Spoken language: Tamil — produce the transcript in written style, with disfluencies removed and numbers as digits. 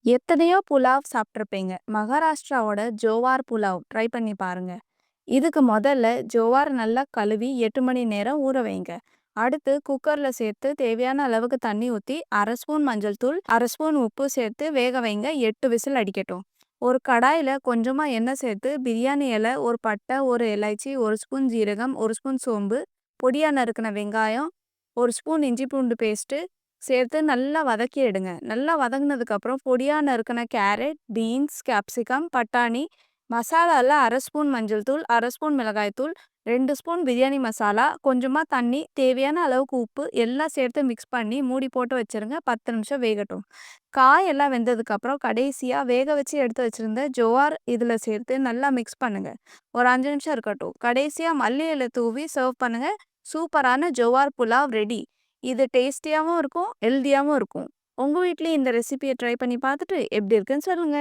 எத்தனையோ புலாவ் சாப்பிட்டுருப்பீங்க. மகாராஷ்டிராவோட ஜோவார் புலாவ் ட்ரை பண்ணி பாருங்க. இதுக்கு முதல்ல ஜோவார் நல்லா கழுவி 8 மணி நேரம் ஊற வைங்க. அடுத்து குக்கர்ல சேர்த்து தேவையான அளவுக்கு தண்ணி ஊத்தி 1/2 ஸ்பூன் மஞ்சள் தூள், 1/2 ஸ்பூன் உப்பு சேர்த்து வேக வைங்க. 8 விசில் அடிக்கட்டும். ஒரு கடாயில கொஞ்சமா எண்ணெய் சேர்த்து பிரியாணி இலை, ஒரு பட்டை, ஒரு இலைச்சி, 1 ஸ்பூன் ஜீரகம், 1 ஸ்பூன் சோம்பு, பொடியா நறுக்கின வெங்காயம், 1 ஸ்பூன் இஞ்சி பூண்டு பேஸ்ட்டு சேர்த்து நல்லா வதக்கி எடுங்க. நல்லா வதங்கினதுக்கு அப்புறம் பொடியா நறுக்கின கேரட், பீன்ஸ், கேப்சிகம், பட்டாணி, மசாலால 1/2 ஸ்பூன் மஞ்சள் தூள், 1/2 ஸ்பூன் மிளகாய் தூள், 2 ஸ்பூன் பிரியாணி மசாலா, கொஞ்சமா தண்ணி, தேவையான அளவுக்கு உப்பு எல்லாம் சேர்த்து மிக்ஸ் பண்ணி மூடி போட்டு வச்சிருங்க. 10 நிமிஷம் வேகட்டும். காய் எல்லாம் வெந்ததுக்கு அப்புறம் கடைசியா வேக வச்சு எடுத்து வச்சிருந்த ஜோவார் இதுல சேர்த்து நல்லா மிக்ஸ் பண்ணுங்க. ஒரு 5 நிமிஷம் இருக்கட்டும். கடைசியா மல்லி இலை தூவி சர்வ் பண்ணுங்க. சூப்பரான ஜோவார் புலாவ் ரெடி. இது டேஸ்டியாவும் இருக்கும், ஹெல்தியாவும் இருக்கும். உங்க வீட்லயும் இந்த ரெசிபிய ட்ரை பண்ணி பார்த்துட்டு எப்படி இருக்குன்னு சொல்லுங்க.